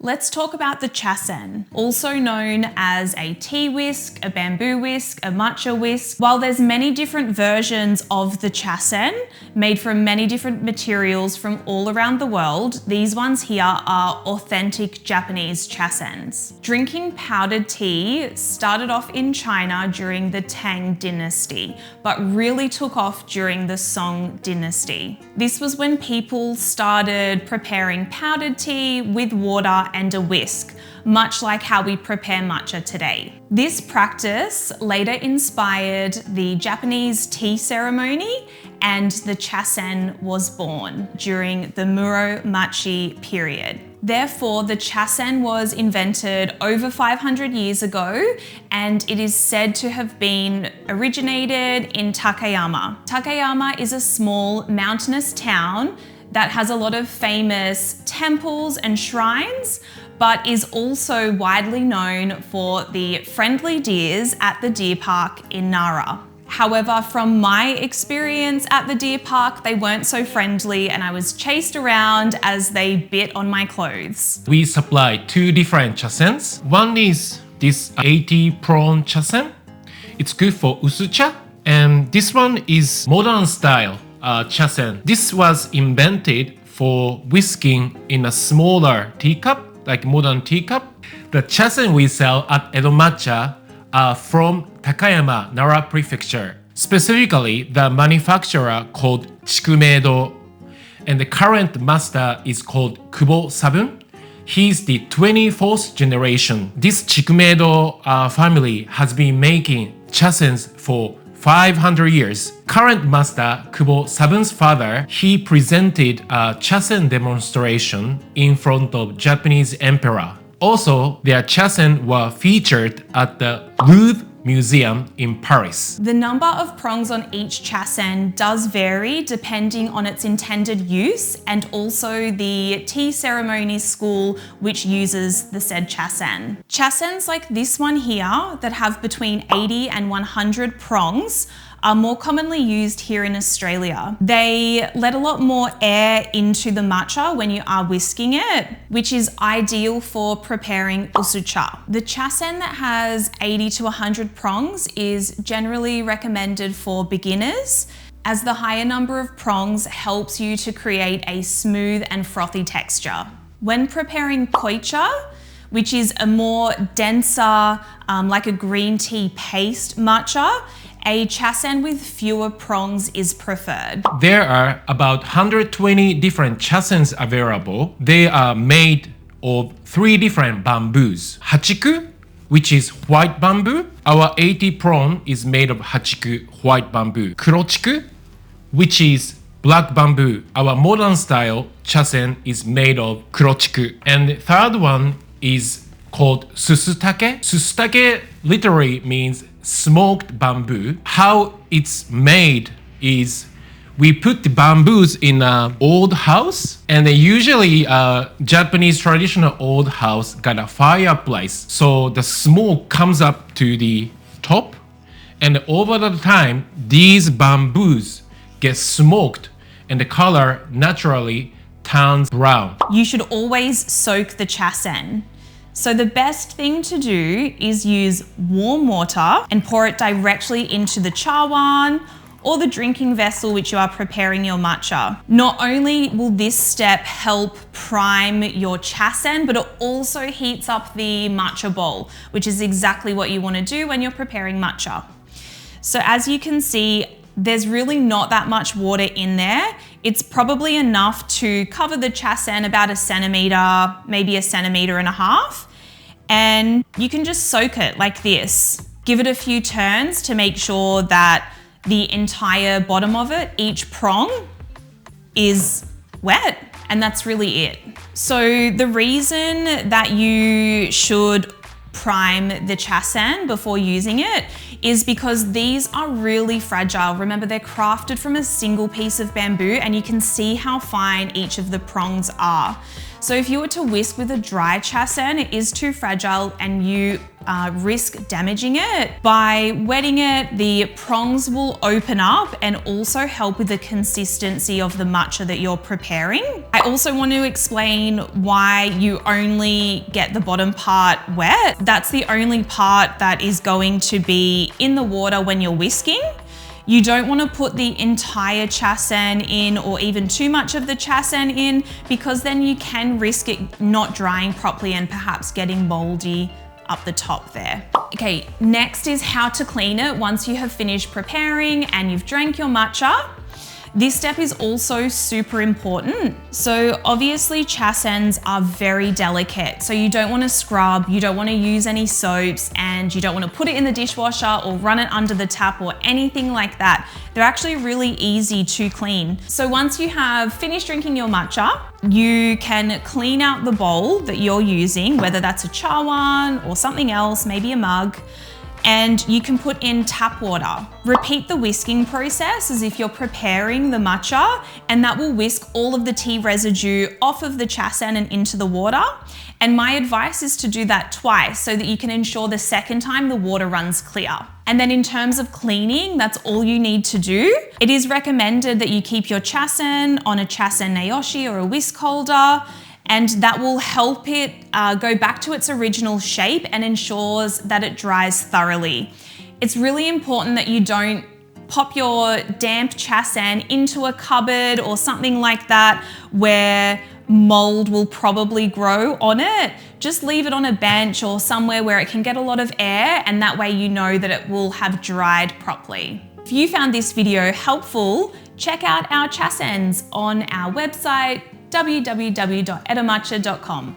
Let's talk about the Chasen, also known as a tea whisk, a bamboo whisk, a matcha whisk. While there's many different versions of the Chasen, made from many different materials from all around the world, these ones here are authentic Japanese Chasens. Drinking powdered tea started off in China during the Tang dynasty, but really took off during the Song dynasty. This was when people started preparing powdered tea with water and a whisk, much like how we prepare matcha today. This practice later inspired the Japanese tea ceremony, and the Chasen was born during the Muromachi period. Therefore, the Chasen was invented over 500 years ago, and it is said to have been originated in Takayama. Takayama is a small mountainous town that has a lot of famous temples and shrines, but is also widely known for the friendly deers at the deer park in Nara. However, from my experience at the deer park, they weren't so friendly and I was chased around as they bit on my clothes. We supply two different chasens. One is this 80 prong chasen. It's good for usucha. And this one is modern style chasen. This was invented for whisking in a smaller teacup, like modern teacup. The chasen we sell at Edo Matcha are from Takayama, Nara Prefecture. Specifically, the manufacturer called Chikumedo, and the current master is called Kubo Sabun. He's the 24th generation. This Chikumedo family has been making chasens for 500 years. Current master Kubo Sabun's father, he presented a chasen demonstration in front of Japanese emperor. Also, their chasen were featured at the Louvre Museum in Paris. The number of prongs on each chasen does vary depending on its intended use and also the tea ceremony school which uses the said chasen. Chasens like this one here that have between 80 and 100 prongs are more commonly used here in Australia. They let a lot more air into the matcha when you are whisking it, which is ideal for preparing usucha. The chasen that has 80 to 100 prongs is generally recommended for beginners, as the higher number of prongs helps you to create a smooth and frothy texture. When preparing koicha, which is a more denser, like a green tea paste matcha, a chasen with fewer prongs is preferred. There are about 120 different chasens available. They are made of 3 different bamboos. Hachiku, which is white bamboo. Our 80 prong is made of hachiku, white bamboo. Kurochiku, which is black bamboo. Our modern style chasen is made of kurochiku. And the third one is called susutake. Susutake literally means smoked bamboo. How it's made is we put the bamboos in an old house, and they usually Japanese traditional old house got a fireplace, so the smoke comes up to the top, and over the time these bamboos get smoked and the color naturally turns brown. You should always soak the chasen. So the best thing to do is use warm water and pour it directly into the chawan or the drinking vessel which you are preparing your matcha. Not only will this step help prime your chasen, but it also heats up the matcha bowl, which is exactly what you want to do when you're preparing matcha. So as you can see, there's really not that much water in there. It's probably enough to cover the chasen about 1 centimeter, maybe 1.5 centimeters. And you can just soak it like this. Give it a few turns to make sure that the entire bottom of it, each prong, is wet, and that's really it. So the reason that you should prime the chasen before using it is because these are really fragile. Remember, they're crafted from a single piece of bamboo, and you can see how fine each of the prongs are. So if you were to whisk with a dry Chasen, it is too fragile and you risk damaging it. By wetting it, the prongs will open up and also help with the consistency of the matcha that you're preparing. I also want to explain why you only get the bottom part wet. That's the only part that is going to be in the water when you're whisking. You don't want to put the entire Chasen in or even too much of the Chasen in, because then you can risk it not drying properly and perhaps getting moldy up the top there. Okay, next is how to clean it once you have finished preparing and you've drank your matcha. This step is also super important. So obviously Chasens are very delicate. So you don't want to scrub, you don't want to use any soaps, and you don't want to put it in the dishwasher or run it under the tap or anything like that. They're actually really easy to clean. So once you have finished drinking your matcha, you can clean out the bowl that you're using, whether that's a chawan or something else, maybe a mug, and you can put in tap water. Repeat the whisking process as if you're preparing the matcha, and that will whisk all of the tea residue off of the Chasen and into the water. And my advice is to do that twice so that you can ensure the second time the water runs clear. And then in terms of cleaning, that's all you need to do. It is recommended that you keep your Chasen on a Chasen naoshi or a whisk holder, and that will help it go back to its original shape and ensures that it dries thoroughly. It's really important that you don't pop your damp Chasen into a cupboard or something like that where mold will probably grow on it. Just leave it on a bench or somewhere where it can get a lot of air, and that way you know that it will have dried properly. If you found this video helpful, check out our Chasens on our website, www.edomatcha.com.